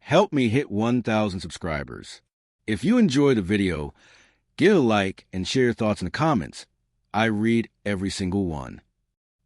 help me hit 1,000 subscribers. If you enjoy the video, give a like and share your thoughts in the comments. I read every single one.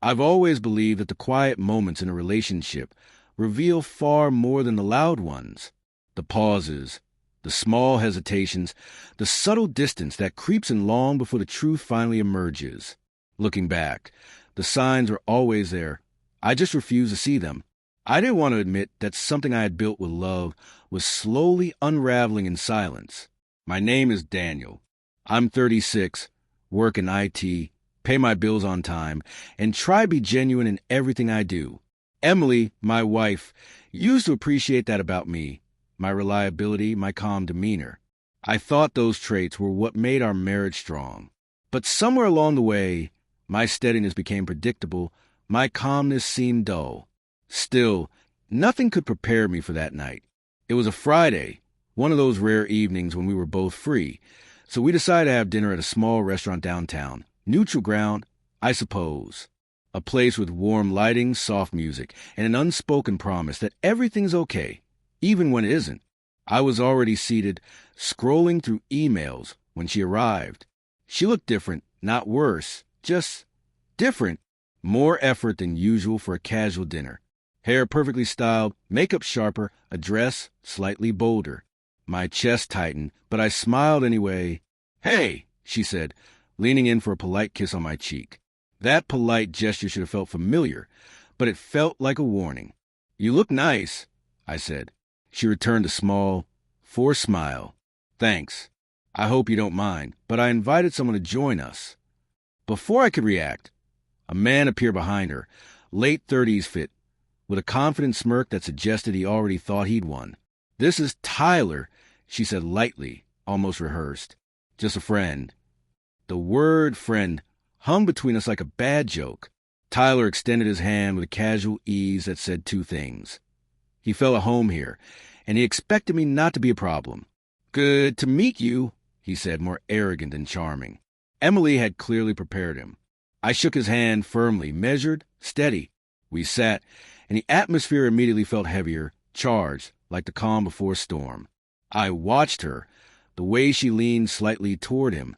I've always believed that the quiet moments in a relationship reveal far more than the loud ones. The pauses, the small hesitations, the subtle distance that creeps in long before the truth finally emerges. Looking back, the signs were always there. I just refused to see them. I didn't want to admit that something I had built with love was slowly unraveling in silence. My name is Daniel. I'm 36, work in IT, pay my bills on time, and try to be genuine in everything I do. Emily, my wife, used to appreciate that about me, my reliability, my calm demeanor. I thought those traits were what made our marriage strong. But somewhere along the way, my steadiness became predictable, my calmness seemed dull. Still, nothing could prepare me for that night. It was a Friday, one of those rare evenings when we were both free, so we decided to have dinner at a small restaurant downtown. Neutral ground, I suppose. A place with warm lighting, soft music, and an unspoken promise that everything's okay, even when it isn't. I was already seated, scrolling through emails when she arrived. She looked different, not worse, just different. More effort than usual for a casual dinner. Hair perfectly styled, makeup sharper, a dress slightly bolder. My chest tightened, but I smiled anyway. "Hey," she said, leaning in for a polite kiss on my cheek. That polite gesture should have felt familiar, but it felt like a warning. "You look nice," I said. She returned a small, forced smile. "Thanks. I hope you don't mind, but I invited someone to join us." Before I could react, a man appeared behind her, late 30s fit, with a confident smirk that suggested he already thought he'd won. "This is Tyler," she said lightly, almost rehearsed. "Just a friend." The word friend hung between us like a bad joke. Tyler extended his hand with a casual ease that said two things. He felt at home here, and he expected me not to be a problem. "Good to meet you," he said, more arrogant than charming. Emily had clearly prepared him. I shook his hand firmly, measured, steady. We sat, and the atmosphere immediately felt heavier, charged, like the calm before a storm. I watched her, the way she leaned slightly toward him,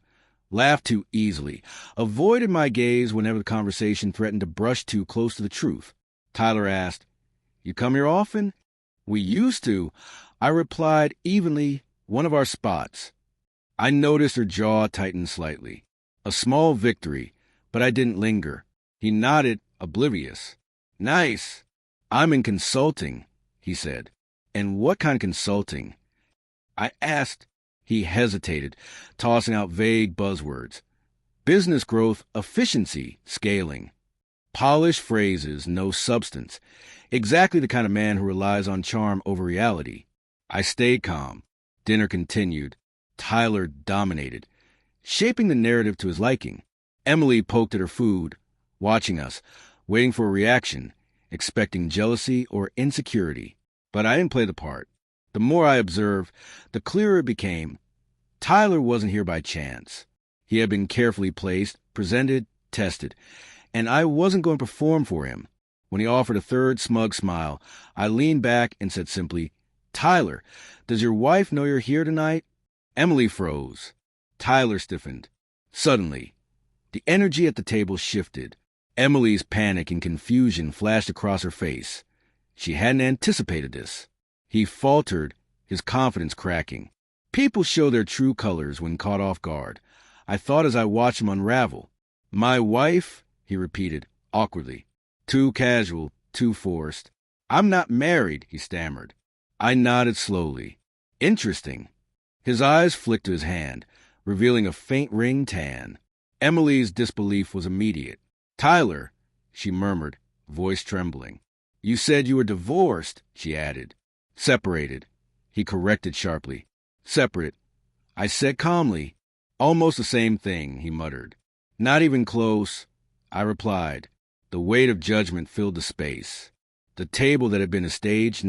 laughed too easily, avoided my gaze whenever the conversation threatened to brush too close to the truth. Tyler asked, "You come here often?" "We used to," I replied evenly, "one of our spots." I noticed her jaw tighten slightly. A small victory, but I didn't linger. He nodded, oblivious. "Nice. I'm in consulting," he said. "And what kind of consulting?" I asked. He hesitated, tossing out vague buzzwords. Business growth, efficiency, scaling. Polished phrases, no substance. Exactly the kind of man who relies on charm over reality. I stayed calm. Dinner continued. Tyler dominated, shaping the narrative to his liking. Emily poked at her food, watching us, waiting for a reaction, expecting jealousy or insecurity. But I didn't play the part. The more I observed, the clearer it became. Tyler wasn't here by chance. He had been carefully placed, presented, tested, and I wasn't going to perform for him. When he offered a third smug smile, I leaned back and said simply, "Tyler, does your wife know you're here tonight?" Emily froze. Tyler stiffened. Suddenly, the energy at the table shifted. Emily's panic and confusion flashed across her face. She hadn't anticipated this. He faltered, his confidence cracking. People show their true colors when caught off guard. I thought as I watched him unravel. "My wife," he repeated, awkwardly. Too casual, too forced. "I'm not married," he stammered. I nodded slowly. "Interesting." His eyes flicked to his hand, revealing a faint ring tan. Emily's disbelief was immediate. "Tyler," she murmured, voice trembling. "You said you were divorced," she added. "Separated," he corrected sharply. "Separate," I said calmly. "Almost the same thing," he muttered. "Not even close," I replied. The weight of judgment filled the space. The table that had been a stage